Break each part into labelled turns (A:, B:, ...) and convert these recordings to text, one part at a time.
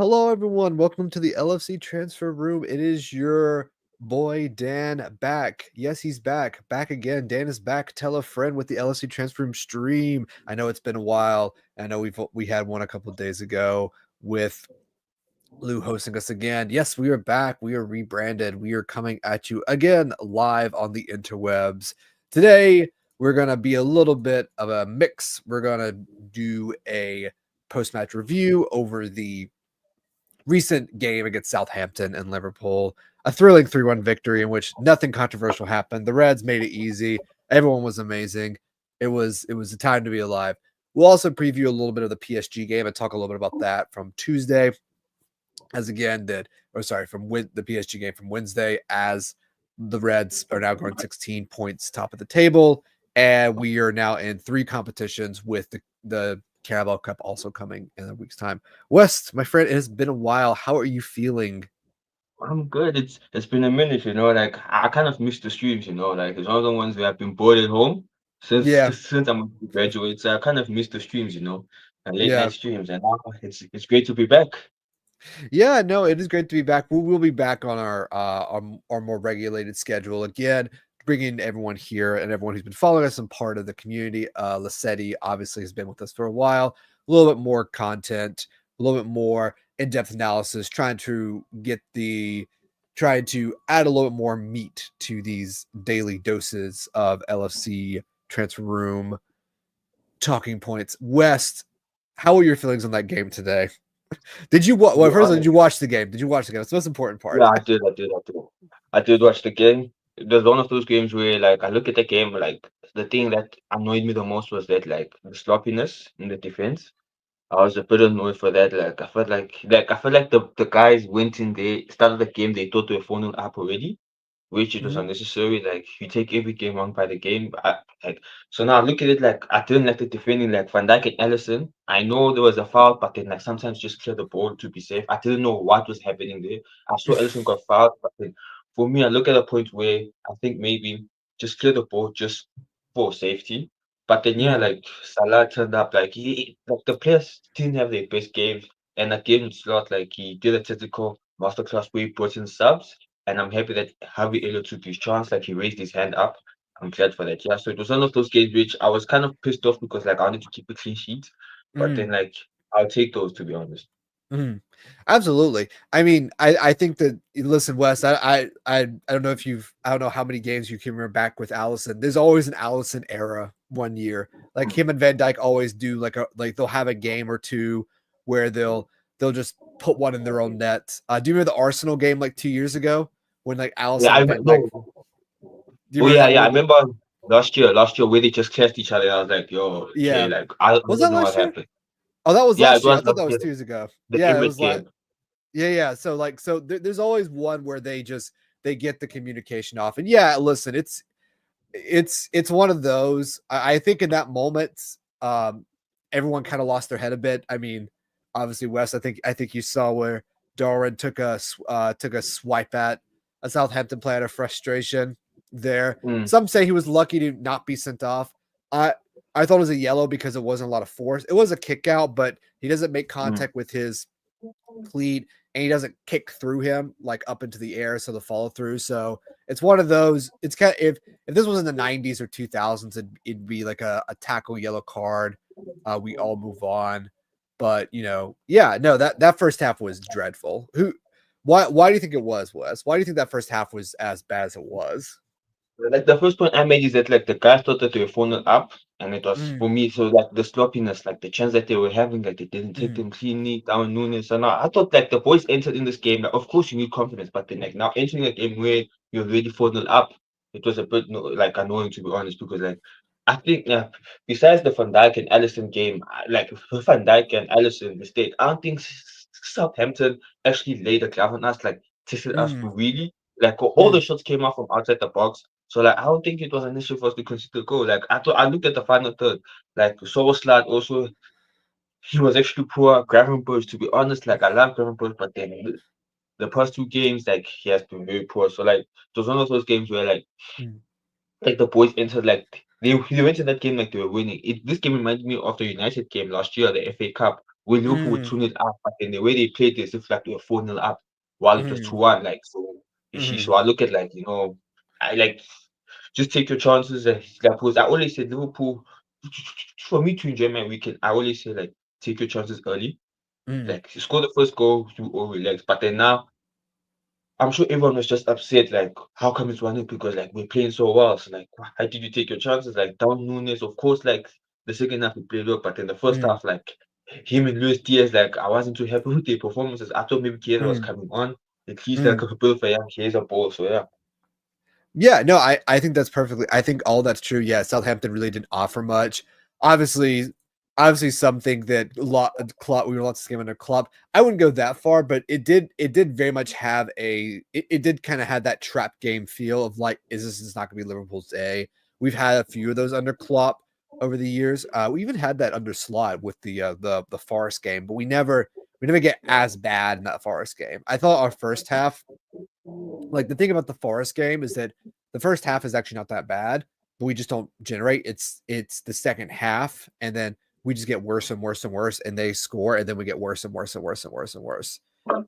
A: Hello, everyone. Welcome to the LFC Transfer Room. It is your boy Dan back. Yes, he's back. Back again. Dan is back. Tell a friend with the LFC Transfer Room stream. I know it's been a while. I know we had one a couple of days ago with Lou hosting us again. Yes, we are back. We are rebranded. We are coming at you again live on the interwebs. Today, we're going to be a little bit of a mix. We're going to do a post-match review over the recent game against Southampton and Liverpool, a thrilling 3-1 victory in which nothing controversial happened. The Reds made it easy. Everyone was amazing. It was a time to be alive. We'll also preview a little bit of the PSG game and talk a little bit about that from Tuesday, as again did, or sorry, from the PSG game from Wednesday, as the Reds are now going 16 points top of the table, and we are now in 3 competitions with the Carabao Cup also coming in a week's time. West, my friend, it has been a while. How are you feeling?
B: I'm good. It's been a minute, like I kind of missed the streams, like it's one of the ones where I've been bored at home since
A: Yeah,
B: since I'm a graduate. So I kind of missed the streams, and late
A: yeah,
B: night streams. And now it's great to be back.
A: yeah. No, it is great to be back. We'll be back on our more regulated schedule again, bringing everyone here and everyone who's been following us and part of the community. Lassetti obviously has been with us for a while. A little bit more content, a little bit more in-depth analysis, trying to add a little bit more meat to these daily doses of LFC transfer room talking points. West, how are your feelings on that game today? Did you
B: To be
A: well? First of all, did
B: honest,
A: you watch the game? Did you watch the game? That's the most important
B: yeah,
A: part.
B: I did watch the game. It was one of those games where like I look at the game, like the thing that annoyed me the most was that like the sloppiness in the defense. I was a bit annoyed for that. Like I felt like the guys went in there, started the game, they thought they were 4-0 up already, which it was
A: Mhm.
B: unnecessary. Like you take every game one by the game. So now I look at it like I didn't like the defending like Van Dijk and Allison. I know there was a foul, but then like sometimes just clear the ball to be safe. I didn't know what was happening there. I saw Allison got fouled, but then for me, I look at a point where I think maybe just clear the ball just for safety. But then yeah,
A: Mm,
B: like Salah turned up like like the players didn't have their best games, and again slot like he did a tactical masterclass where he brought in subs, and I'm happy that Harvey Elliott took his chance, like he raised his hand up. I'm glad for that. Yeah, so it was one of those games which I was kind of pissed off because like I wanted to keep a clean sheet, but then
A: mm,
B: like I'll take those to be honest.
A: mm. Absolutely. I mean, I think that listen, Wes. I don't know if I don't know how many games you can remember back with Allison. There's always an Allison era one year. Like him and Van Dyke always do like they'll have a game or two where they'll just put one in their own net. Do you remember the Arsenal game like 2 years ago when like
B: Yeah,
A: Allison and Van Dyke?
B: no.
A: Do you
B: Oh
A: remember
B: yeah,
A: that
B: yeah. I
A: one?
B: remember last year where they just clashed each other. I was like, yo, okay,
A: Yeah.
B: like I
A: Was
B: don't
A: that
B: know what
A: last year?
B: happened.
A: Oh, that was
B: Yeah, it
A: last year. I
B: was
A: thought
B: last
A: that was
B: year,
A: 2 years ago.
B: the
A: Yeah, it
B: Emirates
A: was
B: game.
A: yeah, yeah. So like, there's always one where they get the communication off, and yeah, listen, it's one of those. I think in that moment, um, everyone kind of lost their head a bit. I mean, obviously, Wes. I think you saw where Darwin took a swipe at a Southampton player out of frustration. There,
B: Mm,
A: some say he was lucky to not be sent off. I I thought it was a yellow because it wasn't a lot of force. It was a kick out, but he doesn't make
B: mm,
A: contact with his cleat and he doesn't kick through him like up into the air, so the follow through. So it's one of those. It's kind of, if this was in the 90s or 2000s, it'd be like a tackle yellow card. We all move on, but yeah, no, that first half was dreadful. Why do you think it was, Wes? Why do you think that first half was as bad as it was?
B: like the first point I made is that like the guys thought that they were phoning up, and it was for
A: Mm,
B: me. So like the sloppiness, like the chance that they were having, like they didn't take
A: mm,
B: them cleanly down Nunes. And I thought like the boys entered in this game. Like, of course you need confidence, but then like now entering a game where you're already 4-0 up, it was a bit like annoying to be honest because like I think besides the Van Dijk and Allison game, like with Van Dijk and Allison mistake, I don't think Southampton actually laid a glove on us, like tested us
A: mm,
B: really. Like all the
A: mm,
B: shots came out from outside the box. So like I don't think it was an issue for us to concede the goal. Like I thought I looked at the final third, like Soboslai also he was actually poor. Gravenberch, to be honest, like I love Gravenberch, but then the past 2 games, like he has been very poor. So like it was one of those games where
A: mm,
B: like the boys entered like they went in that game like they were winning. This game reminded me of the United game last year, the FA Cup. where Liverpool were
A: Mm,
B: 2-0 up, but then the way they played this, it's like they were 4-0 up while it was
A: mhm,
B: 2-1. Like, so you see,
A: mhm,
B: so I look at like, I like just take your chances. Like, because I always said Liverpool, for me to enjoy my weekend, I always say like take your chances early.
A: mhm,
B: Like you score the first goal, you all relax. But then now I'm sure everyone was just upset, like, how come it's 1-0? Because like we're playing so well. So like why did you take your chances? Like down Nunes, of course, like the second half we played well, but in the first
A: mhm,
B: half, like him and Luis Diaz, like I wasn't too happy with their performances. I thought maybe Chiesa was
A: mhm,
B: coming on. At least like
A: mhm.
B: a bit for young Chiesa ball. So yeah.
A: Yeah, no, I think that's perfectly. I think all that's true. Yeah, Southampton really didn't offer much. Obviously, obviously something that a lot Klopp, we were lots of game under Klopp. I wouldn't go that far, but it did very much have it did kind of have that trap game feel of like, is not going to be Liverpool's day? We've had a few of those under Klopp over the years. We even had that under Slot with the Forest game, but we never get as bad in that Forest game. I thought our first half, like, the thing about the Forest game is that the first half is actually not that bad, but we just don't generate. It's the second half, and then we just get worse and worse and worse, and they score, and then we get worse and worse and worse and worse and worse.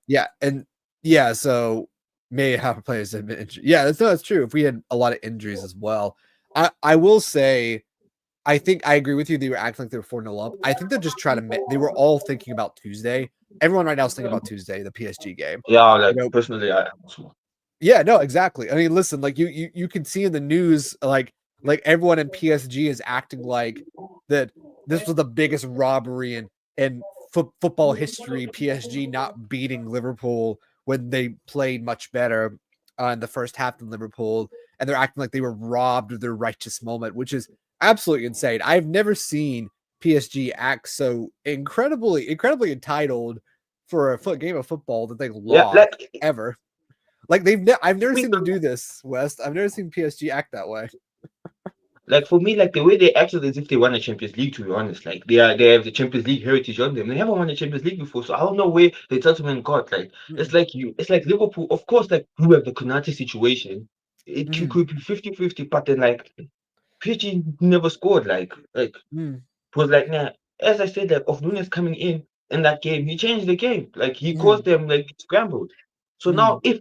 A: Yeah, and yeah, so may half our players have been injured. Yeah, that's true. If we had a lot of injuries as well, I will say I think I agree with you. They were acting like they were 4-0 up. I think they're just trying to. They were all thinking about Tuesday. Everyone right now is thinking about Tuesday, the PSG game.
B: Yeah,
A: You
B: like
A: know,
B: personally I also.
A: yeah, no, exactly. I mean, listen, like you can see in the news, like everyone in PSG is acting like that this was the biggest robbery in football history. PSG not beating Liverpool when they played much better in the first half than Liverpool, and they're acting like they were robbed of their righteous moment, which is absolutely insane. I've never seen PSG act so incredibly entitled for a game of football that they
B: Yeah,
A: lost ever. Like I've never
B: me
A: seen them do this, West. I've never seen PSG act that way.
B: like for me, like the way they acted as if they won a Champions League, to be honest. Like they have the Champions League heritage on them. They never won a Champions League before. So I don't know where the entitlement got. Like
A: Mm,
B: it's like Liverpool, of course, like you have the Konate situation.
A: mm,
B: Could be 50-50, but then like PSG never scored. Like
A: mm,
B: was like, nah, as I said, like of Nunes coming in that game, he changed the game. Like he caused
A: mm,
B: them like scrambled. So
A: mm,
B: now if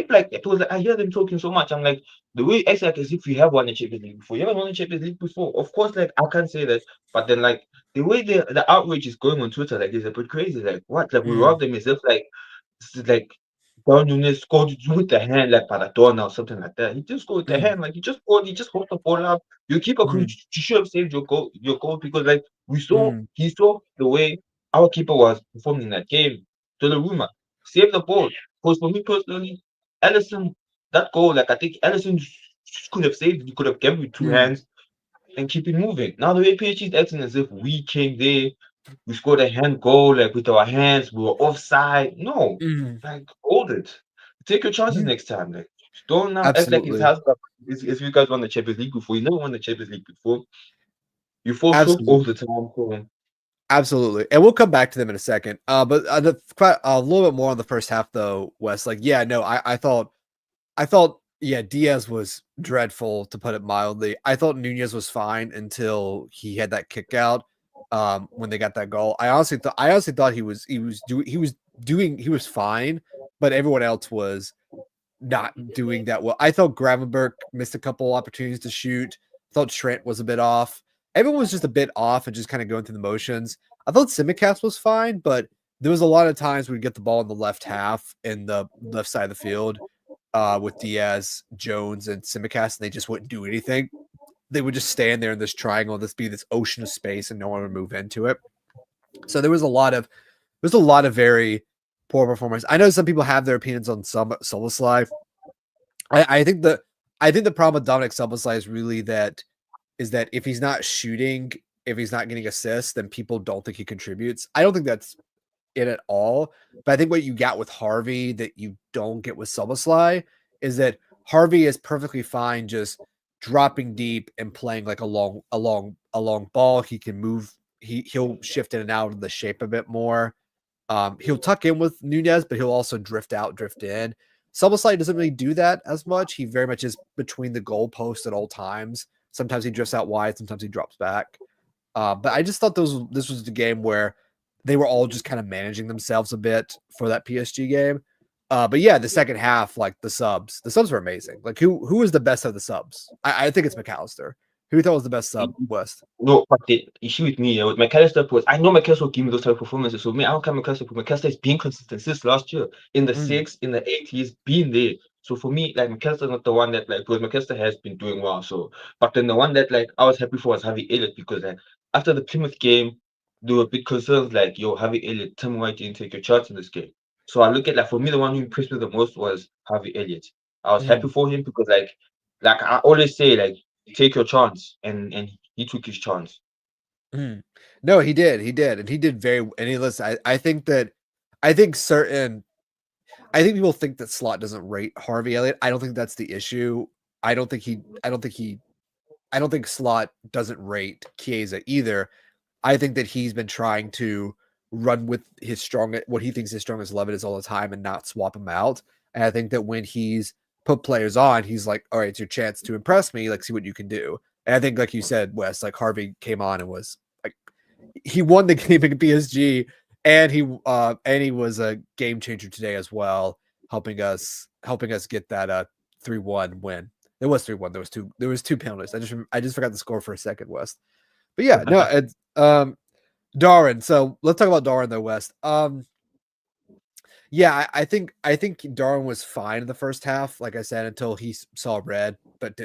B: like it was like I hear them talking so much, I'm like the way it's like as if you have won a Champions League before. You haven't won a Champions League before. Of course, like I can't say that, but then like the way the outrage is going on Twitter, like is a bit crazy. Like what? Like we
A: mm,
B: robbed them as if like this is like Darwin Nunes scored with the hand like Maradona or something like that. He just scored with the
A: mm,
B: hand, like he just scored, he just hold the ball up. Your keeper could
A: mm,
B: you should have saved your goal because like
A: mm,
B: he saw the way our keeper was performing in that game. Donnarumma save the ball. Because for me personally, Ellison, that goal, like I think Ellison could have saved it. He could have given it two
A: mm,
B: hands and keep it moving. Now the way PSG is acting as if we came there, we scored a hand goal like with our hands, we were offside. No,
A: mm,
B: like hold it. Take your chances
A: mm.
B: next time. Like don't now act like it's
A: Absolutely,
B: house club. If you guys won the Champions League before, you never won the Champions League before. You fall short all
A: absolutely,
B: the time. So,
A: absolutely, and we'll come back to them in a second. But quite a little bit more on the first half, though, Wes. Like, yeah, no, I thought, yeah, Diaz was dreadful to put it mildly. I thought Nunez was fine until he had that kick out. When they got that goal, I honestly thought he was fine, but everyone else was not doing that well. I thought Gravenberg missed a couple opportunities to shoot. I thought Trent was a bit off. Everyone was just a bit off and just kind of going through the motions. I thought Simicast was fine, but there was a lot of times we'd get the ball in the left half in the left side of the field with Diaz, Jones, and Simicast, and they just wouldn't do anything. They would just stand there in this triangle, this be this ocean of space, and no one would move into it. So there was a lot of very poor performance. I know some people have their opinions on some Soboslai. I think the problem with Dominic Soboslai is really that if he's not shooting, if he's not getting assists, then people don't think he contributes. I don't think that's it at all. But I think what you got with Harvey that you don't get with Soboslai is that Harvey is perfectly fine just dropping deep and playing like a long ball. He can move. He'll shift in and out of the shape a bit more. He'll tuck in with Nunez, but he'll also drift out, drift in. Soboslai doesn't really do that as much. He very much is between the goalposts at all times. Sometimes he drifts out wide, sometimes he drops back. But I just thought this was the game where they were all just kind of managing themselves a bit for that PSG game. But yeah, the second half, like the subs were amazing. Like who was the best of the subs? I think it's McAllister. Who you thought was the best sub, West?
B: No, but the issue with me with McAllister was I know McAllister will give me those type of performances. So me, I don't care McAllister, but McAllister has been consistent since last year. In the
A: Mm,
B: six, in the eight, he's been there. So for me, like McAllister's not the one that like because McAllister has been doing well. So but then the one that like I was happy for was Harvey Elliott because like after the Plymouth game, there were big concerns like yo, Harvey Elliott, tell me why you didn't take your chance in this game. So I look at like for me the one who impressed me the most was Harvey Elliott. I was happy
A: mm,
B: for him because like I always say, like take your chance and he took his chance.
A: mm. No, he did, and he did very. And he listen, I think that I think certain I think people think that Slot doesn't rate Harvey Elliott. I don't think that's the issue. I don't think he. I don't think he. I don't think Slot doesn't rate Chiesa either. I think that he's been trying to run with his strong, what he thinks his strongest 11 is all the time, and not swap him out. And I think that when he's put players on, he's like, "All right, it's your chance to impress me. Like, see what you can do." And I think, like you said, Wes, like Harvey came on and was like, he won the game in PSG, and he was a game changer today as well, helping us get that 3-1 win. It was 3-1. There was two penalties. I just forgot the score for a second, West. But yeah, no, it's Darwin. So let's talk about Darwin though, West. Yeah, I think Darwin was fine in the first half, like I said, until he saw red, but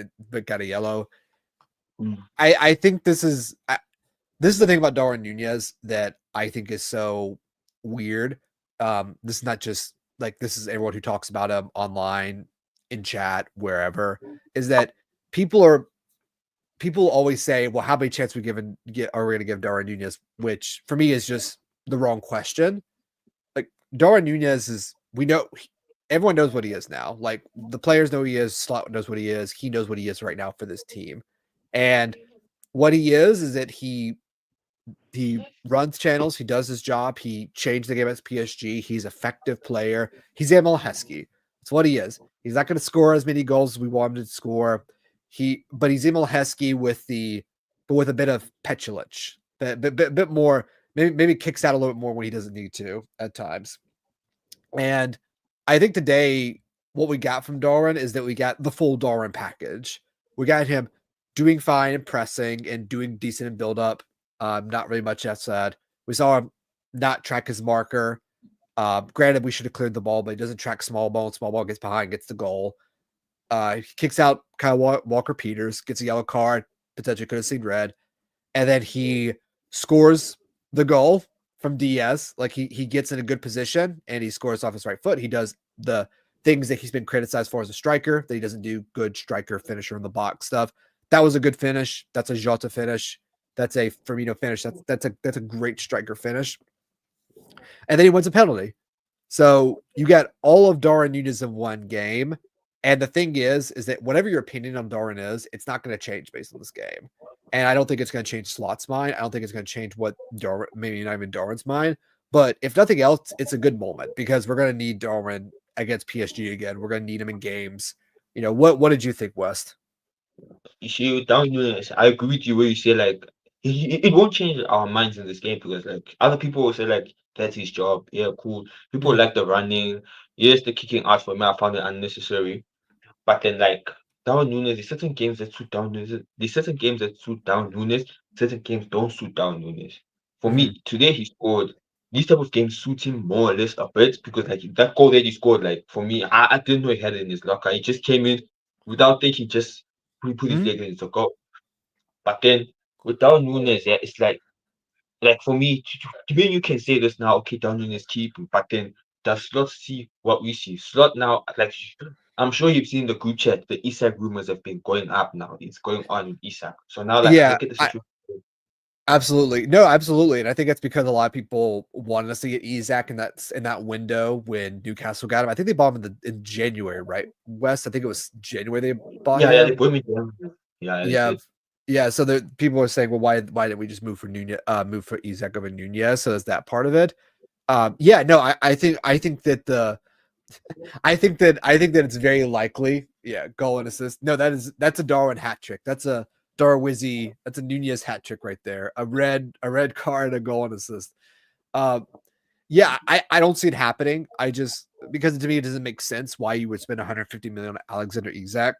A: got a yellow.
B: Mm.
A: I think this is the thing about Darwin Nunez that I think is so weird. This is not just like this is everyone who talks about him online, in chat, wherever, is that people are people always say, well, how many chances are we gonna give Darwin Nunez? Which for me is just the wrong question. Like Darwin Nunez is we know everyone knows what he is now. Like the players know who he is, Slot knows what he is, he knows what he is right now for this team. And what he is that he runs channels. He does his job. He changed the game at PSG. He's an effective player. He's Emil Heskey. That's what he is. He's not going to score as many goals as we want him to score. But he's Emil Heskey but with a bit of petulance, bit more. Maybe kicks out a little bit more when he doesn't need to at times. And I think today what we got from Darwin is that we got the full Darwin package. We got him doing fine and pressing and doing decent in build up. Not really much outside. We saw him not track his marker. Granted, we should have cleared the ball, but he doesn't track small ball. And small ball gets behind, gets the goal. He kicks out Kyle Walker Peters, gets a yellow card, potentially could have seen red, and then he scores the goal from Diaz. Like he gets in a good position and he scores off his right foot. He does the things that he's been criticized for as a striker, that he doesn't do good striker finisher in the box stuff. That was a good finish. That's a Jota finish. That's a Firmino finish. That's a great striker finish. And then he wins a penalty. So you got all of Darwin Nunez in one game. And the thing is that whatever your opinion on Darwin is, it's not going to change based on this game. And I don't think it's going to change Slot's mind. I don't think it's going to change what Darwin, maybe not even Darwin's mind. But if nothing else, it's a good moment because we're going to need Darwin against PSG again. We're going to need him in games. What did you think, West?
B: You see, down Nunes, I agree with you where you say like it won't change our minds in this game because like other people will say like that's his job. Yeah, cool. People
A: Mm,
B: like the running. Yes, the kicking out for me, I found it unnecessary. But then like down Nunes, there's certain games that suit down Nunes. There's certain games that suit down Nunes. Certain games don't suit down Nunes. For
A: mm,
B: me, today he scored. These type of games suit him more or less a bit because like that goal that he scored, like for me, I didn't know he had it in his locker. He just came in without thinking, just put his
A: mm.
B: leg in to go. But then without Nunes, yeah, it's like for me, to me, you can say this now. Okay, down Nunes keep, but then does Slot see what we see? Slot now, like I'm sure you've seen the group chat. The Isak rumors have been going up now. It's going on with Isak. So now, like,
A: Yeah,
B: look at the situation.
A: absolutely. No, absolutely. And I think that's because a lot of people wanted us to get Isak in that window when Newcastle got him. I think they bought him in January, right? West, I think it was January they bought
B: Yeah, they
A: him.
B: put me down. Yeah, they
A: Yeah.
B: did.
A: Yeah. So the people are saying, well, why didn't we just move for Isak over Nunez? So there's that part of it. Yeah, no, I think that I think that it's very likely. Yeah, goal and assist. No, that's a Darwin hat trick. That's a Darwizzy. That's a Nunez hat trick right there. A red card, a goal and assist. Uh, yeah, I don't see it happening. I just because to me it doesn't make sense why you would spend 150 million on Alexander Isak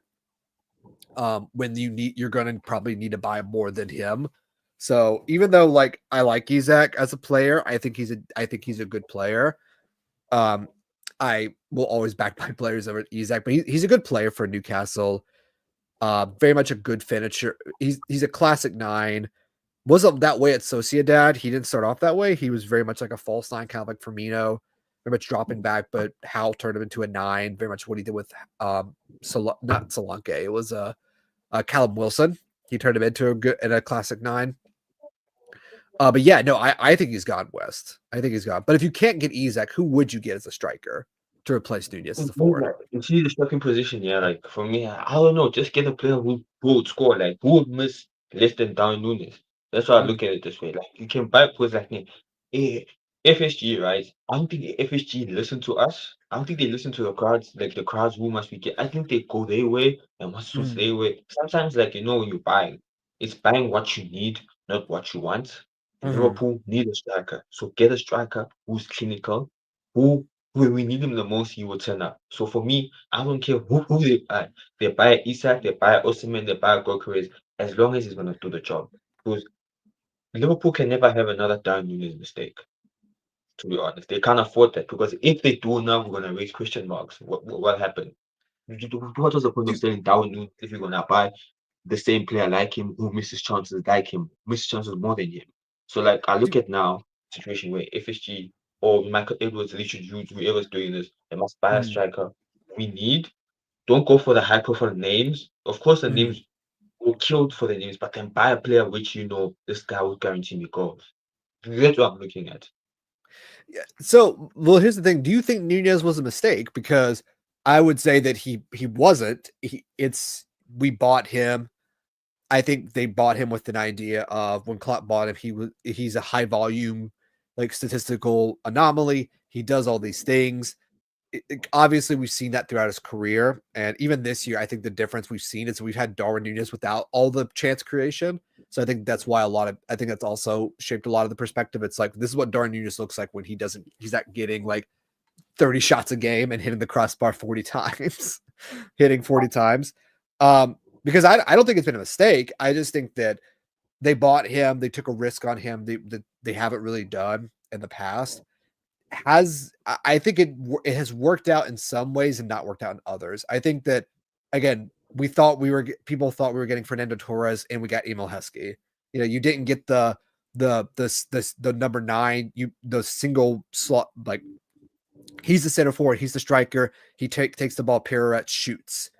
A: when you're going to probably need to buy more than him. So even though like I like Isak as a player, I think he's a good player. Um, I will always back my players over Isak, but he's a good player for Newcastle. Very much a good finisher. He's a classic nine. Wasn't that way at Sociedad. He didn't start off that way. He was very much like a false nine, kind of like Firmino, very much dropping back. But Hal turned him into a nine. Very much what he did with not Solanke. It was Callum Wilson. He turned him into a classic nine. But yeah, no, I think he's gone west. I think he's gone. But if you can't get Isak, who would you get as a striker to replace Nunez as a forward?
B: You see the second position, yeah. Like for me, I don't know. Just get a player who would score. Like who would miss less than Darwin Nunes. That's why I
A: Mm,
B: look at it this way. Like you can buy players like me. FSG, right? I don't think FSG listen to us. I don't think they listen to the crowds. Like the crowds who must we get. I think they go their way and what suits
A: mm,
B: their way. Sometimes, like when you buy, it's buying what you need, not what you want.
A: mm.
B: Liverpool need a striker, so get a striker who's clinical, who when we need him the most, he will turn up. So for me, I don't care who they buy. They buy Isak, they buy Osimhen, they buy Gokeres, as long as he's gonna do the job. Because Liverpool can never have another Darwin Núñez mistake. To be honest, they can't afford that because if they do now, we're gonna raise question marks. What happened? What was the point of
A: Do,
B: selling Darwin Núñez if you're gonna buy the same player like him who misses chances like him, misses chances more than him? So like I look
A: do,
B: at now situation where FSG or Michael Edwards, Richard Hughes, whoever's doing this, they must buy a
A: mm,
B: striker. We need. Don't go for the high profile names. Of course, the
A: mm.
B: names will kill for the names, but then buy a player which this guy will guarantee me goals. That's what I'm looking at.
A: Yeah. So, well, here's the thing. Do you think Nunez was a mistake? Because I would say that he wasn't. We bought him. I think they bought him with an idea of when Klopp bought him, he's a high volume, like statistical anomaly. He does all these things. Obviously, we've seen that throughout his career, and even this year, I think the difference we've seen is we've had Darwin Nunez without all the chance creation. So I think that's why I think that's also shaped a lot of the perspective. It's like this is what Darwin Nunez looks like when he's not getting like 30 shots a game and hitting the crossbar 40 times, hitting 40 times. Because I don't think it's been a mistake. I just think that they bought him, they took a risk on him. They haven't really done in the past. I think it has worked out in some ways and not worked out in others. I think that again, people thought we were getting Fernando Torres and we got Emil Heskey. You didn't get the number 9, the single slot, like he's the center forward, he's the striker, he takes the ball, pirouette, shoots.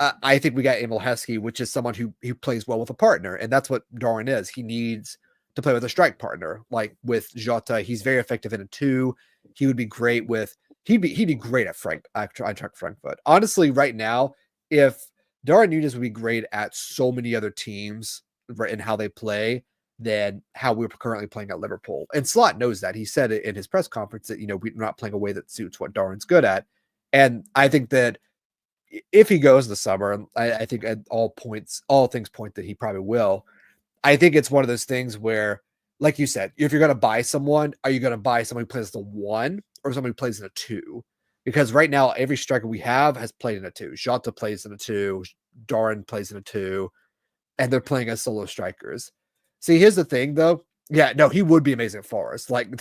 A: I think we got Emil Heskey, which is someone who plays well with a partner, and that's what Darwin is. He needs to play with a strike partner, like with Jota. He's very effective in a 2. He would be great with. He'd be great at Eintracht Frankfurt. Honestly, right now, if Darwin Núñez would be great at so many other teams and how they play than how we're currently playing at Liverpool. And Slot knows that. He said it in his press conference that we're not playing a way that suits what Darwin's good at. And I think that if he goes this summer, I think at all things point that he probably will. I think it's one of those things where, like you said, if you're going to buy someone, are you going to buy someone who plays the 1 or somebody who plays in a 2? Because right now, every striker we have has played in a 2. Jota plays in a 2. Darwin plays in a 2. And they're playing as solo strikers. See, here's the thing, though. Yeah, no, he would be amazing at Forest. Like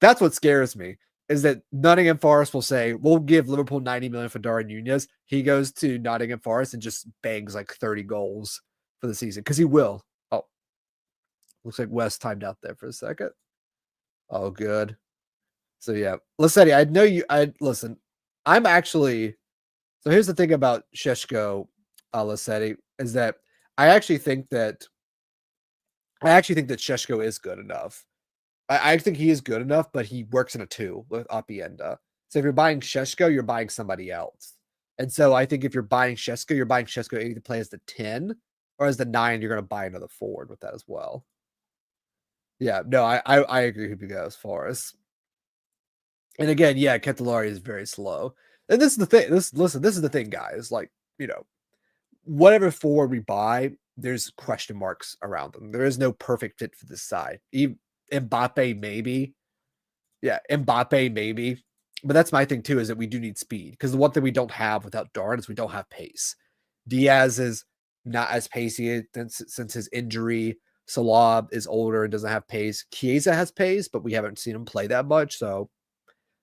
A: that's what scares me is that Nottingham Forest will say, we'll give Liverpool 90 million for Darwin Nunez. He goes to Nottingham Forest and just bangs like 30 goals for the season because he will. Oh, looks like West timed out there for a second. Oh, good. So yeah, Lissetti, I know you. I listen. I'm actually. So here's the thing about Sheshko, Lissetti, is that I actually think that Sheshko is good enough. I think he is good enough, but he works in a 2 with Apienda. So if you're buying Sheshko, you're buying somebody else. And so I think if you're buying Sheshko either play as the 10 or as the 9, you're going to buy another forward with that as well. Yeah, no, I agree who goes for us. And again, yeah, Ketelari is very slow. And this is the thing. This is the thing, guys. Like, whatever forward we buy, there's question marks around them. There is no perfect fit for this side. Even Mbappe, maybe. Yeah, Mbappe maybe. But that's my thing too, is that we do need speed. Because the one thing we don't have without Darwin is we don't have pace. Diaz is not as pacey since his injury. Salah is older and doesn't have pace. Chiesa has pace, but we haven't seen him play that much. So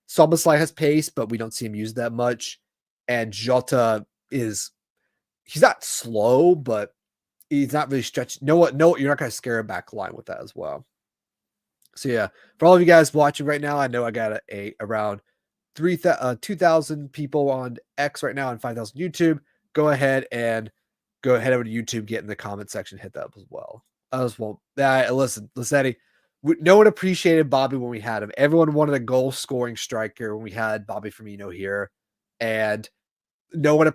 A: Soboslai has pace, but we don't see him use that much. And Jota he's not slow, but he's not really stretched. No, you're not going to scare a back line with that as well. So yeah, for all of you guys watching right now, I know I got around 2,000 people on X right now and 5,000 YouTube. Go ahead over to YouTube, get in the comment section, hit that up as well. Listen, Lissetti, no one appreciated Bobby when we had him. Everyone wanted a goal scoring striker when we had Bobby Firmino here, and not everyone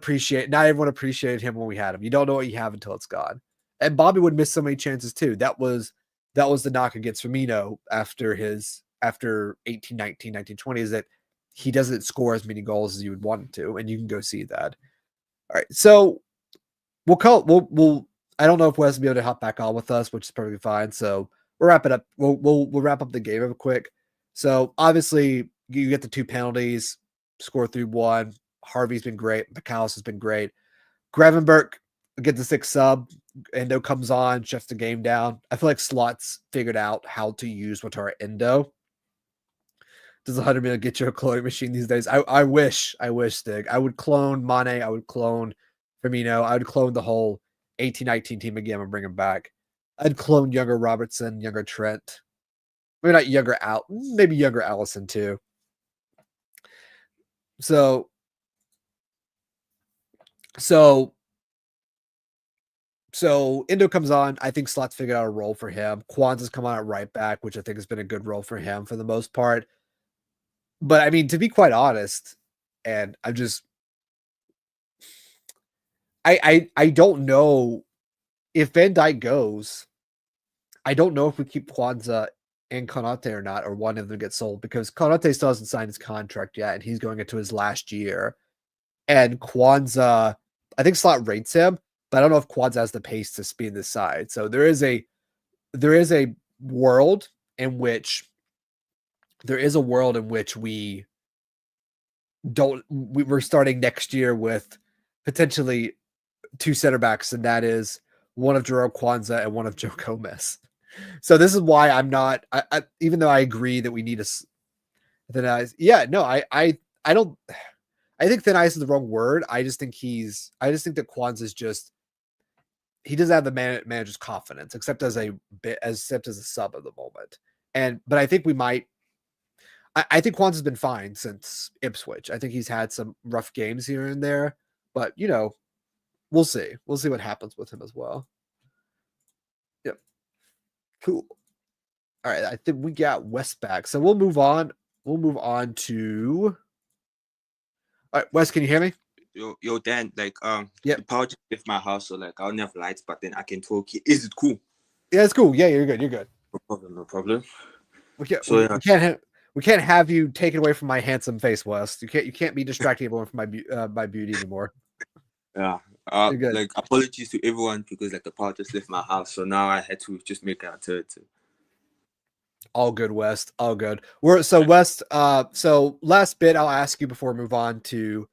A: appreciated him when we had him. You don't know what you have until it's gone. And Bobby would miss so many chances too. That was the knock against Firmino after 18, 19, 19, 20 is that he doesn't score as many goals as you would want him to, and you can go see that. All right, so we'll I don't know if Wes will be able to hop back on with us, which is perfectly fine. So we'll wrap it up. We'll wrap up the game real quick. So obviously you get the 2 penalties, score 3-1. Harvey's been great. McAllis has been great. Gravenberg gets the 6th sub. Endo comes on, shuts the game down. I feel like Slot's figured out how to use Wataru Endo. Does 100 million get you a cloning machine these days? I wish, Stig. I would clone Mane. I would clone Firmino. I would clone the whole 18-19 team again and bring them back. I'd clone younger Robertson, younger Trent. Maybe not younger maybe younger Allison too. So Endo comes on. I think Slot's figured out a role for him. Kwanzaa's come on at right back, which I think has been a good role for him for the most part. But I mean, to be quite honest, and I'm just I don't know if Van Dijk goes. I don't know if we keep Kwanzaa and Konate or not, or one of them gets sold, because Konate still hasn't signed his contract yet, and he's going into his last year. And Kwanzaa, I think Slot rates him, but I don't know if Kwanzaa has the pace to speed this side. So there is a world in which we're starting next year with potentially 2 center backs, and that is one of Jerome Kwanzaa and one of Joe Gomez. So this is why I'm not. Even though I agree that we need a thin ice. Yeah, no, I don't. I think thin ice is the wrong word. I just think that Kwanzaa's just he doesn't have the manager's confidence, except as a sub at the moment. But I think we might. I think Kwanzaa's been fine since Ipswich. I think he's had some rough games here and there, but we'll see. We'll see what happens with him as well. Yep. Cool. All right. I think we got West back. So we'll move on. We'll move on to. All right, Wes, can you hear me?
C: Yo, Dan, like,
A: yep.
C: The power just left my house, so like, I don't have lights, but then I can talk. Is it cool?
A: Yeah, it's cool. Yeah, you're good. You're good.
C: No problem.
A: We can't have you taken away from my handsome face, Wes. You can't be distracting everyone from my beauty anymore.
C: Yeah. Like, apologies to everyone because like the power just left my house, so now I had to just make an alternative.
A: All good, West. All good. West. So last bit I'll ask you before we move on to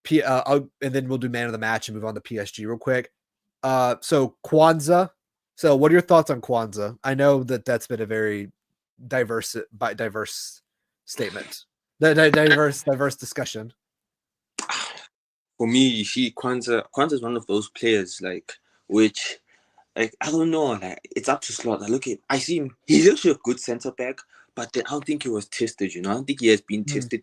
A: and then we'll do man of the match and move on to PSG real quick. So Kwanzaa. So what are your thoughts on Kwanzaa? I know that's been a very diverse statement. Diverse discussion.
C: For me, you see, Kwanzaa is one of those players like which. Like, I don't know, like, it's up to Slot. I see him, he's actually a good centre back, but then I don't think he was tested, I don't think he has been tested.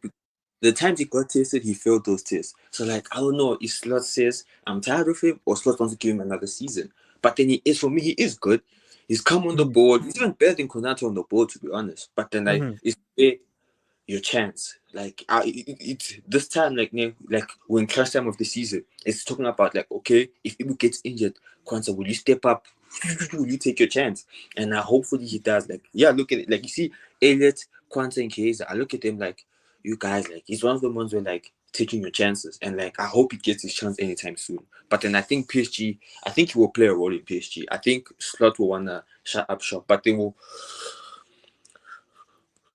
C: The times he got tested, he failed those tests. So, like, I don't know if Slot says, I'm tired of him, or Slot wants to give him another season. But then for me, he is good. He's come on the board. He's even better than Konate on the board, to be honest. But then, like, it's your chance. Like, it's this time, like when first time of the season, it's talking about, like, okay, if Ibu gets injured, Kwanzaa, will you step up? Will you take your chance? And hopefully he does. Like, yeah, look at it. Like, you see Elliot, Kwanzaa, and Chiesa. I look at them like, you guys, like, he's one of the ones where, like, taking your chances. And, like, I hope he gets his chance anytime soon. But then I think PSG, I think he will play a role in PSG. I think Slot will want to shut up shop. But they will...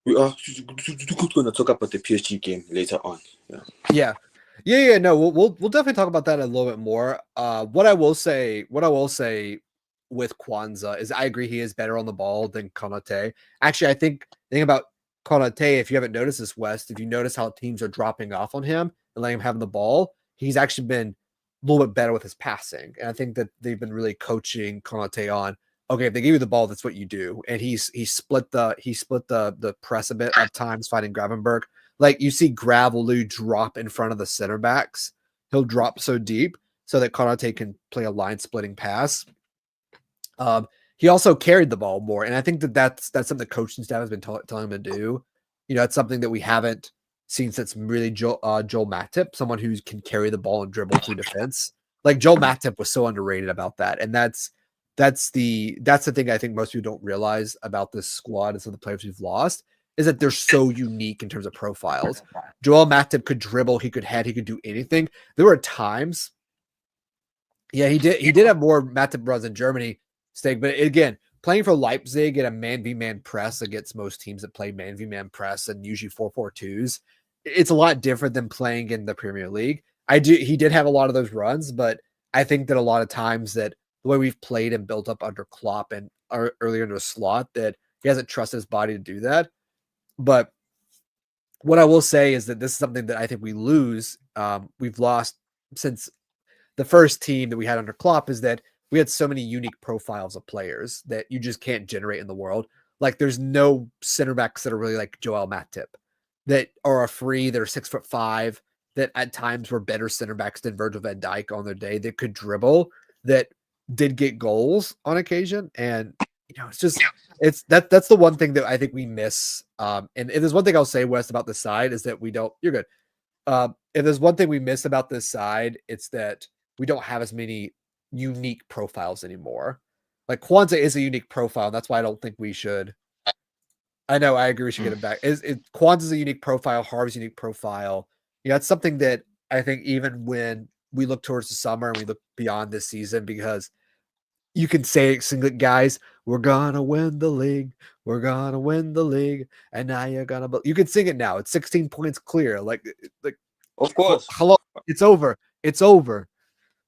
C: We are going to talk about the PSG game later on.
A: Yeah. No, we'll definitely talk about that a little bit more. What I will say with Kwanzaa is I agree he is better on the ball than Konate. Actually, I think the thing about Konate, if you haven't noticed this, West, if you notice how teams are dropping off on him and letting him have the ball, he's actually been a little bit better with his passing. And I think that they've been really coaching Konate on, okay, if they give you the ball, that's what you do. And he split the press a bit at times fighting Gravenberg. Like you see Gravelu drop in front of the center backs. He'll drop so deep so that Konate can play a line splitting pass. He also carried the ball more, and I think that's something the coaching staff has been telling him to do. You know, it's something that we haven't seen since really Joel Matip, someone who can carry the ball and dribble through defense. Like Joel Matip was so underrated about that, and that's the thing I think most people don't realize about this squad and some of the players we've lost is that they're so unique in terms of profiles. Joel Matip could dribble, he could head, he could do anything. There were times, yeah, he did have more Matip runs in Germany. But again, playing for Leipzig in a man-v-man press against most teams that play man-v-man press and usually 4-4-2s, it's a lot different than playing in the Premier League. He did have a lot of those runs, but I think that a lot of times that the way we've played and built up under Klopp and earlier into a slot, that he hasn't trusted his body to do that. But what I will say is that this is something that I think we lose. We've lost since the first team that we had under Klopp is that we had so many unique profiles of players that you just can't generate in the world. Like there's no center backs that are really like Joel Matip that are free, that are 6'5", that at times were better center backs than Virgil van Dijk on their day, that could dribble, that did get goals on occasion. And you know, that's the one thing that I think we miss. And there's one thing I'll say, Wes, about this side is that you're good. If there's one thing we miss about this side, it's that we don't have as many unique profiles anymore. Like Kwanzaa is a unique profile. And that's why I don't think we should. I know, I agree we should get it back. Kwanzaa's a unique profile, Harvey's a unique profile. You know, it's something that I think even when we look towards the summer and we look beyond this season, because you can say it, guys, we're gonna win the league. We're gonna win the league. And now you can sing it now. It's 16 points clear. Like
C: Of course.
A: Hello. It's over. It's over.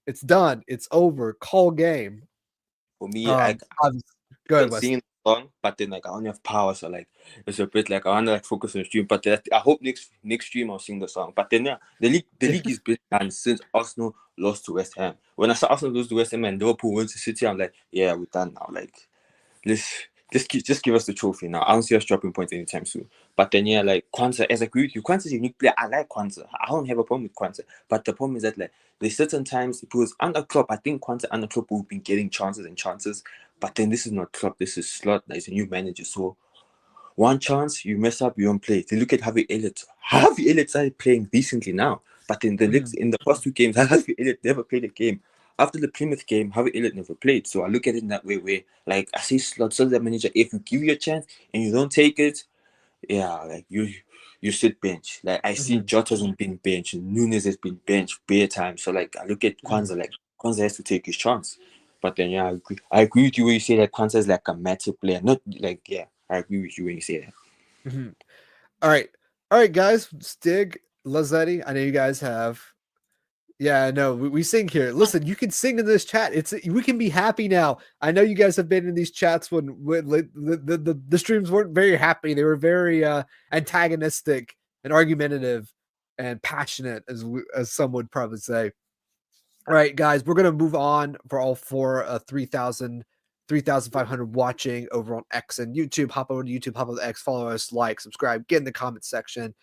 A: It's done. It's over. Call game.
C: For me,
A: Go ahead, Wes.
C: singing the song, but then like I only have power, so like it's a bit like I want to like focus on the stream. But I hope next stream I'll sing the song. But then yeah, the league is been done since Arsenal lost to West Ham. When I saw Arsenal lose to West Ham and Liverpool wins to City, I'm like, yeah, we're done now. Like just give us the trophy now. I don't see us dropping points anytime soon. But then yeah, like Kwanzaa, as I agree with you, Kwanzaa is a unique player. I like Kwanzaa. I don't have a problem with Kwanzaa. But the problem is that like there's certain times it was under Klopp. I think Kwanzaa under Klopp we've been getting chances and chances. But then this is not Klopp. This is Slot. There's a new manager. So one chance you mess up, you don't play. They look at Harvey Elliott. Harvey Elliott started playing decently now. But in the first two games, Harvey Elliott never played a game. After the Plymouth game, Harvey Elliott never played. So I look at it in that way where, like, I say Slot, so that manager, if you give you a chance and you don't take it, yeah, like you sit bench. Like I see Jota hasn't been benched, Nunes has been benched bare time. So like I look at Kwanzaa, like Kwanzaa has to take his chance. But then yeah, I agree with you when you say that Kwanzaa is like a Matip player. Not like I agree with you when you say that.
A: Mm-hmm. All right, guys. Stig, Lazzetti, I know you guys have. Yeah, no, we sing here. Listen, you can sing in this chat. We can be happy now. I know you guys have been in these chats when the streams weren't very happy. They were very antagonistic and argumentative and passionate, as some would probably say. All right, guys, we're gonna move on for all 3,500 watching over on X and YouTube. Hop over to YouTube, hop over to X, follow us, like, subscribe, get in the comment section.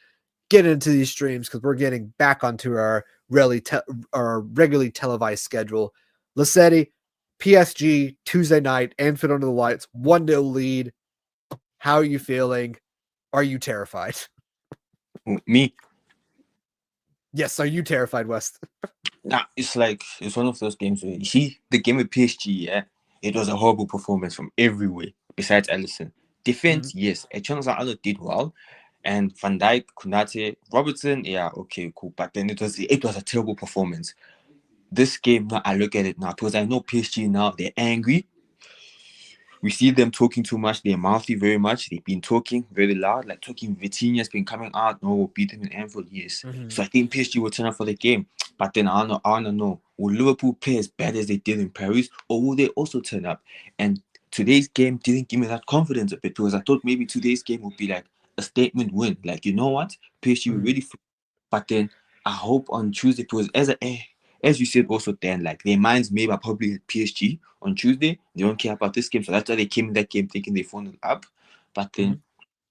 A: Get into these streams because we're getting back onto our regularly televised schedule. Lassetti, PSG, Tuesday night, Anfield under the lights, 1-0 lead. How are you feeling? Are you terrified?
C: Me?
A: Yes, are you terrified, West?
C: Nah, it's one of those games where you see the game with PSG, yeah, it was a horrible performance from everywhere besides Alisson. Defense, yes, Echon did well. And Van Dijk, Konate, Robertson, yeah, okay, cool. But then it was a terrible performance. This game, now I look at it now because I know PSG now they're angry. we see them talking too much. They're mouthy very much. They've been talking very loud, like talking. Vitinha's been coming out. No, we'll beat them in Anfield. Yes.
A: Mhm.
C: So I think PSG will turn up for the game. But then I don't know. Will Liverpool play as bad as they did in Paris, or will they also turn up? And today's game didn't give me that confidence a bit, because I thought maybe today's game would be like a statement win. Like, you know what? PSG were
A: Mhm.
C: really. But then I hope on Tuesday, because as you said also, Dan, like their minds maybe are probably at PSG on Tuesday. They don't care about this game, so that's why they came in that game thinking they phoned it up. But then
A: Mhm.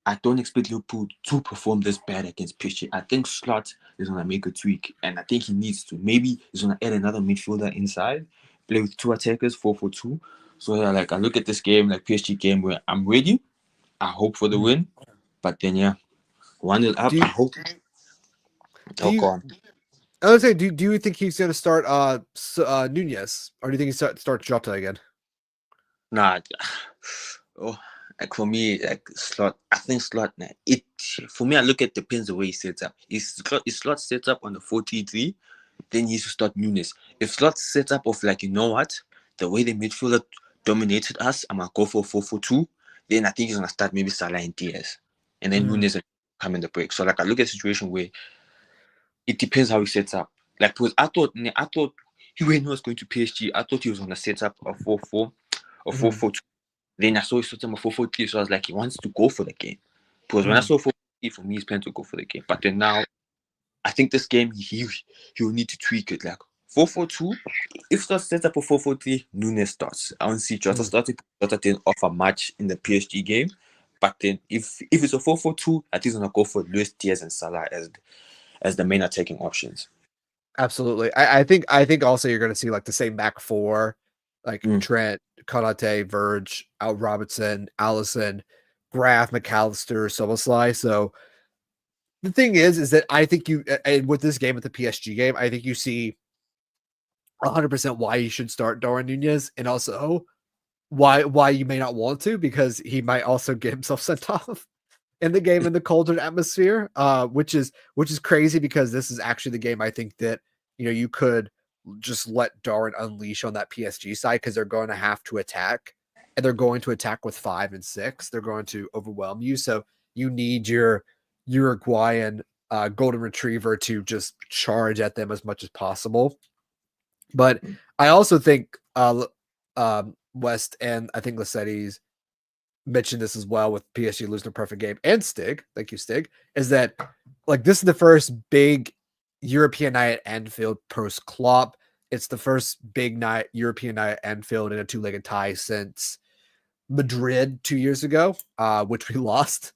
C: I don't expect Liverpool to perform this bad against PSG. I think Slot is gonna make a tweak, and I think he needs to. Maybe he's gonna add another midfielder inside, play with two attackers, 4-4-2. So yeah, like I look at this game, like PSG game, where I'm ready. I hope for the
A: Mhm.
C: win, but then yeah, 1-0
A: Do
C: up. I
A: you
C: hope.
A: do
C: Oh,
A: you
C: God.
A: I was say, do you think he's gonna start Nunez, or do you think he starts Jota again?
C: Nah, oh, like for me, like Slot, I think Slot, nah, it for me, I look at depends the way he sets up. Is Slot sets up on the 4-3, then he needs to start Nunes. If Slot sets up of like, you know what, the way the midfielder dominated us, I'm gonna go for 4-4-2. Then I think he's gonna start maybe Salah and Diaz, and then
A: Mhm.
C: Nunes will come in the break. So like I look at a situation where it depends how he sets up. Like because I thought when he was going to PSG, I thought he was gonna set up a 4-4 or four
A: Mhm.
C: four two. Then I saw he started a 4-4-3, so I was like, he wants to go for the game. Because when I
A: Mhm.
C: saw 4-4-3, for me, he's planning to go for the game. But then now, I think this game he will need to tweak it. Like 4-4-2. If Stars sets up a 4-4-3, Nunes starts. I don't see Jota
A: Mhm.
C: starting. Jota didn't offer much in the PSG game. But then if it's a 4-4-2, I think he's gonna go for Luis Diaz and Salah as the main attacking options.
A: Absolutely. I think also you're gonna see like the same back four, like
C: Mm.
A: Trent, Konate, Verge, Al Robinson, Allison, Graf, McAllister, Soboslai. So the thing is that I think and with this game, with the PSG game, I think you see 100% why you should start Darwin Nunez, and also why you may not want to, because he might also get himself sent off in the game in the colder atmosphere, which is crazy, because this is actually the game I think that you could just let Darwin unleash on that PSG side, because they're going to have to attack, and they're going to attack with 5 and 6. They're going to overwhelm you, so you need your Uruguayan golden retriever to just charge at them as much as possible. But I also think West, and I think Lassetti's mentioned this as well with PSG losing a perfect game, and Stig, thank you, Stig, is that like this is the first big European night at Anfield post Klopp. It's the first big night European night at Anfield in a two-legged tie since Madrid 2 years ago, which we lost.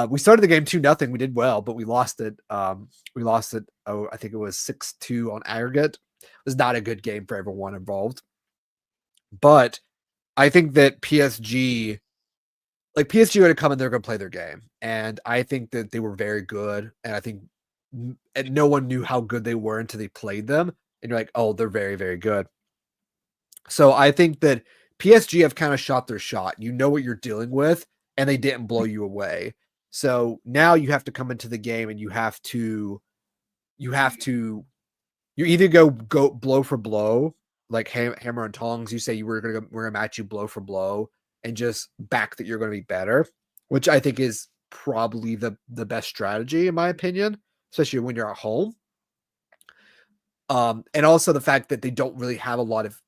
A: We started the game 2-0. We did well, but we lost it. We lost it. Oh, I think it was 6-2 on aggregate. It was not a good game for everyone involved. But I think that PSG are going to come in, they're going to play their game. And I think that they were very good. And I think and no one knew how good they were until they played them. And you're like, oh, they're very, very good. So I think that PSG have kind of shot their shot. You know what you're dealing with, and they didn't blow you away. So now you have to come into the game, and you have to you either go blow for blow, like hammer and tongs. You say we're gonna match you blow for blow, and just back that you're gonna be better, which I think is probably the best strategy in my opinion, especially when you're at home. And also the fact that they don't really have a lot of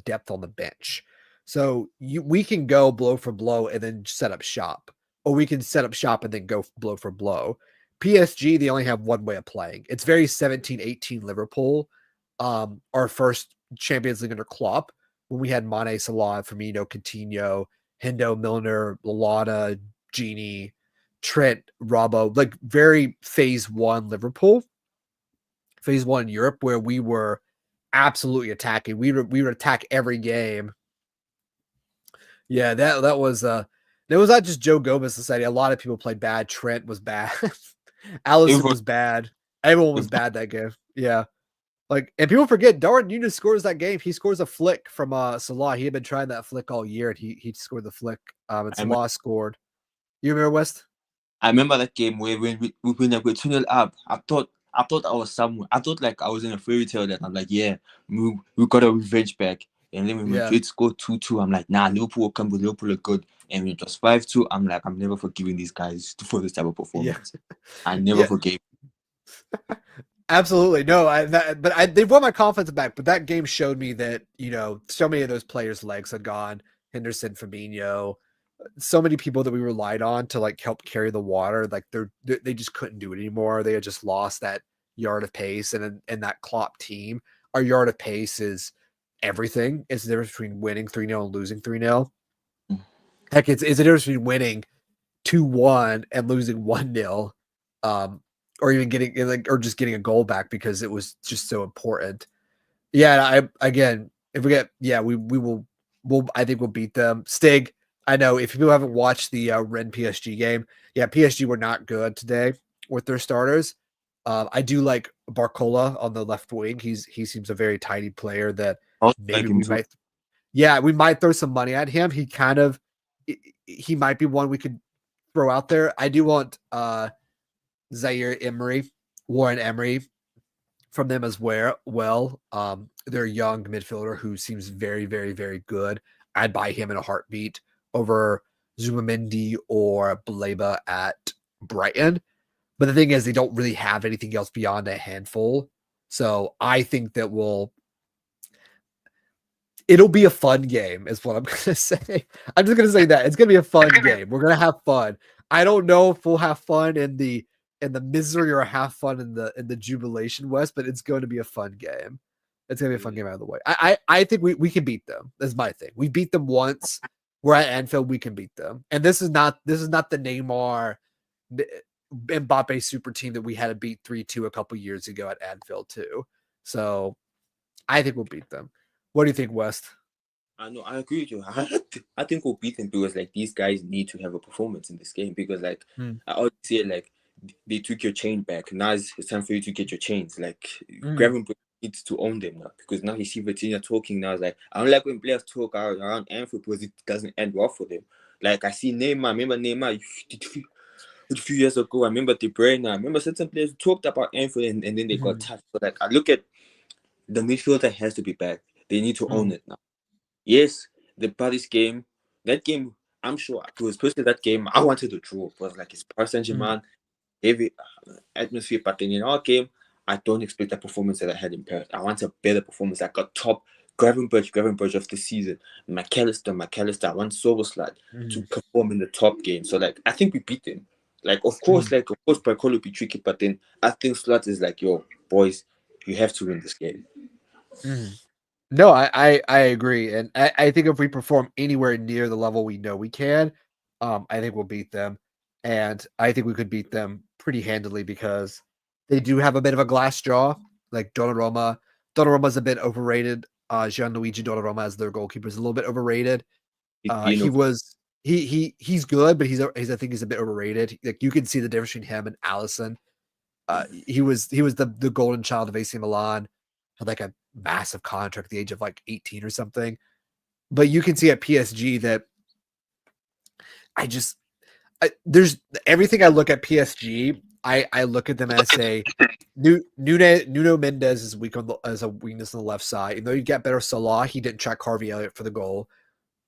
A: depth on the bench. So we can go blow for blow and then set up shop, or we can set up shop and then go blow for blow. PSG, they only have one way of playing. It's very 17-18 Liverpool. Our first Champions League under Klopp, when we had Mane, Salah, Firmino, Coutinho, Hendo, Milner, Lallana, Genie, Trent, Robbo, like very phase one Liverpool, phase one in Europe, where we were absolutely attacking. We would attack every game. Yeah, that was it was not just Joe Gomez Society. A lot of people played bad. Trent was bad. Allison
C: Everyone,
A: was bad. Everyone was bad that game. Yeah. Like, and people forget Darwin Núñez scores that game. He scores a flick from Salah. He had been trying that flick all year, and he scored the flick. And
C: I,
A: Salah scored. You remember, West?
C: I remember that game where when we 2-0 up, I thought I was somewhere. I thought like I was in a fairy tale that I'm like, yeah, we got a revenge back. And then when
A: Yeah.
C: Madrid scored 2-2, I'm like, nah, Liverpool will come, but Liverpool are good. And when it was 5-2, I'm like, I'm never forgiving these guys for this type of
A: Yeah.
C: performance. I never
A: Yeah.
C: forgave.
A: Absolutely. No, they won my confidence back, but that game showed me that, so many of those players' legs had gone. Henderson, Fabinho, so many people that we relied on to like help carry the water, like they just couldn't do it anymore. They had just lost that yard of pace, and that Klopp team, our yard of pace is everything. It's the difference between winning 3-0 and losing 3-0. Heck, it's the difference between winning 2-1 and losing 1-0, or even getting or just getting a goal back because it was just so important. Yeah, again, if we get, I think we'll beat them. Stig, I know if people haven't watched the Ren PSG game, PSG were not good today with their starters. I do like Barcola on the left wing. He seems a very tidy player that
C: I also
A: maybe
C: like him too.
A: we might throw some money at him. He might be one we could throw out there. I do want Warren Emery from them as well. They're a young midfielder who seems very, very, very good. I'd buy him in a heartbeat over Zumamendi or Baleba at Brighton. But the thing is, they don't really have anything else beyond a handful. So I think that it'll be a fun game, is what I'm going to say. I'm just going to say that it's going to be a fun game. We're going to have fun. I don't know if we'll have fun in the misery or have fun in the jubilation, West, but it's going to be a fun game. It's going to be a fun game out of the way. I think we can beat them. That's my thing. We beat them once. We're at Anfield. We can beat them. And this is not the Neymar Mbappe super team that we had to beat 3-2 a couple years ago at Anfield too. So I think we'll beat them. What do you think, West?
C: I know, I agree with you. I think we'll beat them because like these guys need to have a performance in this game because like I always say it, like they took your chain back. Now it's time for you to get your chains. Like Gravenberch needs to own them now because now you see Virginia talking now. It's like I don't like when players talk around Anfield because it doesn't end well for them. Like I see Neymar. I remember Neymar a few years ago. I remember De Bruyne. I remember certain players talked about Anfield and then they got touched. So like I look at the midfielder has to be back. They need to own it now. Yes, the Paris game, that game, I'm sure it was personally that game I wanted to draw. It was like it's Paris Saint-Germain, heavy atmosphere, but then in our game, I don't expect that performance that I had in Paris. I want a better performance, like a top Gravenberch of the season. McAllister, I want Soboslai to perform in the top game. So like I think we beat them. Like of course, Barcola will be tricky, but then I think Slot is like, yo, boys, you have to win this game.
A: No, I agree. And I think if we perform anywhere near the level we know we can, I think we'll beat them. And I think we could beat them pretty handily because they do have a bit of a glass jaw. Like Donnarumma. Donnarumma's a bit overrated. Gianluigi Donnarumma as their goalkeeper is a little bit overrated. He's good, but I think he's a bit overrated. Like you can see the difference between him and Allison. He was the golden child of AC Milan, had like a massive contract at the age of like 18 or something. But you can see at PSG that there's everything I look at PSG, I look at them as a Nuno Mendes is weak as a weakness on the left side. Even though you get better Salah, he didn't check Harvey Elliott for the goal.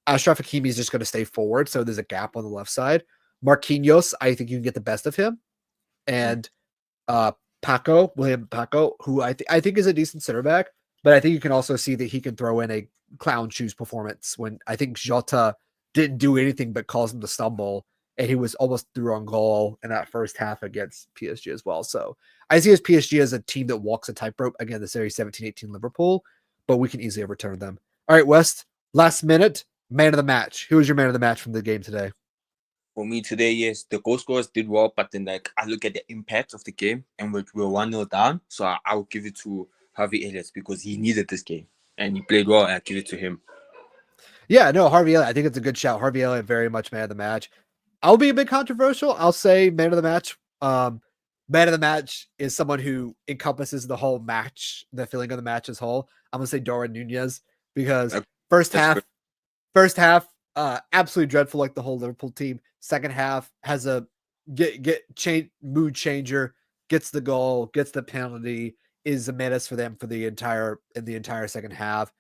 A: Ashraf Hakimi is just going to stay forward, so there's a gap on the left side. Marquinhos, I think you can get the best of him, and William Paco, who I think is a decent center back, but I think you can also see that he can throw in a clown shoes performance when I think Jota didn't do anything but cause him to stumble, and he was almost through on goal in that first half against PSG as well. So I see PSG as a team that walks a tightrope again, the Series 17-18 Liverpool, but we can easily overturn them. All right, West, last minute, man of the match. Who was your man of the match from the game today?
C: For me today, yes, the goal scorers did well, but then like I look at the impact of the game and we're 1-0 down. So I will give it to Harvey Elliott because he needed this game and he played well, and I give it to him.
A: Yeah, no, Harvey Elliott, I think it's a good shout. Harvey Elliott, very much man of the match. I'll be a bit controversial. I'll say man of the match. Man of the match is someone who encompasses the whole match, the feeling of the match as whole. I'm gonna say Darwin Nunez because first half, absolutely dreadful, like the whole Liverpool team. Second half has a mood changer, gets the goal, gets the penalty, is a menace for them for the entire second half.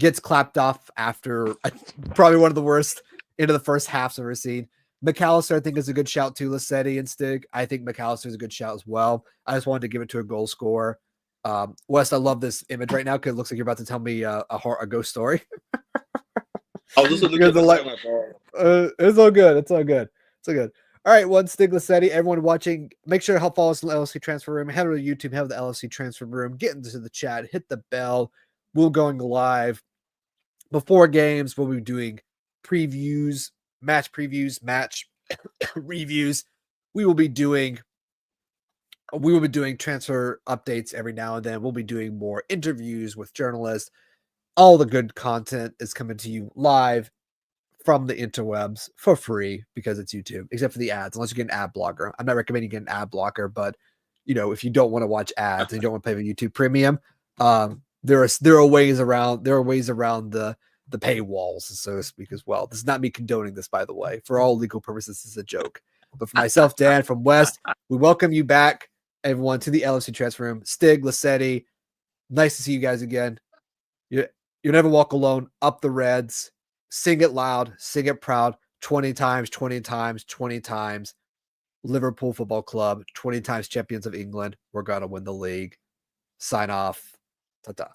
A: gets clapped off after probably one of the worst into the first halves I've ever seen. McAllister, I think, is a good shout too. Lissetti and Stig. I think McAllister is a good shout as well. I just wanted to give it to a goal scorer. Wes, I love this image right now because it looks like you're about to tell me a ghost story.
C: I was also looking at the light.
A: It's all good. It's all good. It's all good. All right, one Stig Lissetti. Everyone watching, make sure to help follow us in the LFC Transfer Room. Head over to YouTube, head to the LFC Transfer Room, get into the chat, hit the bell. We're going live before games. We'll be doing previews, match previews, match reviews. We will be doing transfer updates every now and then. We'll be doing more interviews with journalists. All the good content is coming to you live from the interwebs for free because it's YouTube, except for the ads, unless you get an ad blocker. I'm not recommending you get an ad blocker, but if you don't want to watch ads and you don't want to pay for YouTube Premium, there are ways around the paywalls, so to speak, as well. This is not me condoning this, by the way. For all legal purposes, this is a joke. But for myself, Dan, from West, we welcome you back, everyone, to the LFC Transfer Room. Stig, Lissetti, nice to see you guys again. You never walk alone. Up the Reds. Sing it loud. Sing it proud. 20 times, 20 times, 20 times. Liverpool Football Club, 20 times champions of England. We're going to win the league. Sign off. Ta-ta.